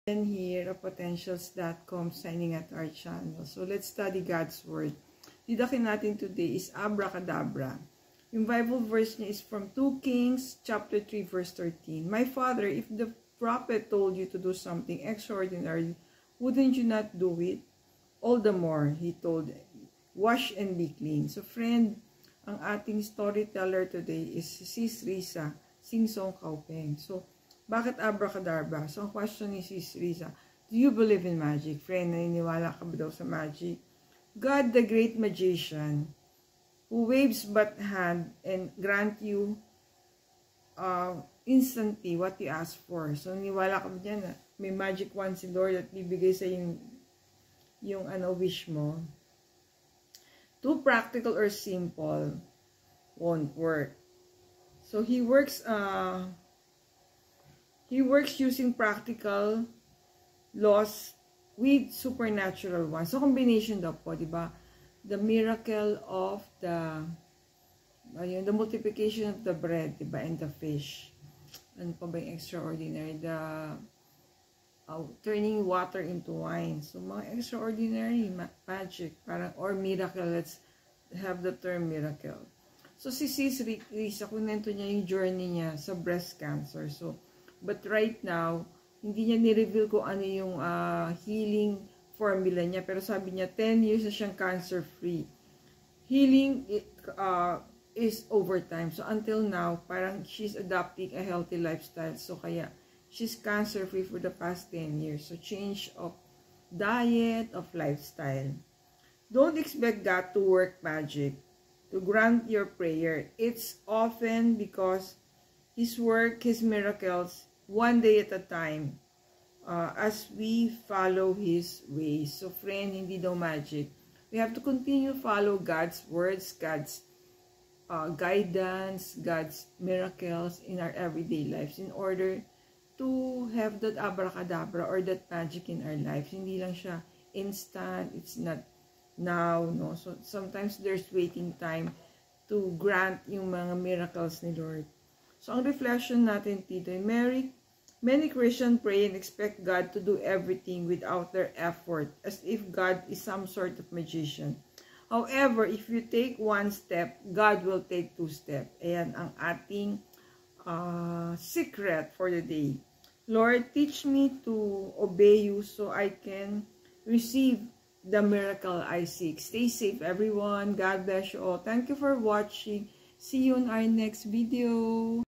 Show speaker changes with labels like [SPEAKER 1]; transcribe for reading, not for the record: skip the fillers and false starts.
[SPEAKER 1] Here of Potentials.com signing at our channel. So let's study God's Word. Didakin natin today is Abracadabra. Yung Bible verse niya is from 2 Kings chapter 3 verse 13. My father, if the prophet told you to do something extraordinary, wouldn't you not do it? All the more, he told, wash and be clean. So friend, ang ating storyteller today is Sis Risa Singsong Kaupeng. So, bakit abracadabra? So, ang question ni Sis Risa, do you believe in magic? Friend, naniniwala ka ba daw sa magic? God, the great magician, who waves but hand and grant you instantly what you ask for. So, naniniwala ka ba dyan na may magic wand si Lord at bibigay sa yung wish mo? Too practical or simple won't work. So, He works using practical laws with supernatural ones. So, combination daw po, di ba? The miracle of the multiplication of the bread, di ba? And the fish. Ano pa ba yung extraordinary? The turning water into wine. So, mga extraordinary magic, parang, or miracle. Let's have the term miracle. So, si Sis Risa, kunento niya yung journey niya sa breast cancer. So, but right now, hindi niya ni-reveal kung ano yung healing formula niya. Pero sabi niya, 10 years na siyang cancer-free. Healing is over time. So, until now, parang she's adopting a healthy lifestyle. So, kaya, she's cancer-free for the past 10 years. So, change of diet, of lifestyle. Don't expect God to work magic, to grant your prayer. It's often because His work, His miracles, one day at a time, as we follow His ways. So, friend, hindi daw magic. We have to continue to follow God's words, God's guidance, God's miracles in our everyday lives in order to have that abracadabra or that magic in our lives. Hindi lang siya instant. It's not now, no? So, sometimes there's waiting time to grant yung mga miracles ni Lord. So, ang reflection natin dito ay many Christians pray and expect God to do everything without their effort, as if God is some sort of magician. However, if you take one step, God will take two steps. Ayan ang ating secret for the day. Lord, teach me to obey you so I can receive the miracle I seek. Stay safe, everyone. God bless you all. Thank you for watching. See you in our next video.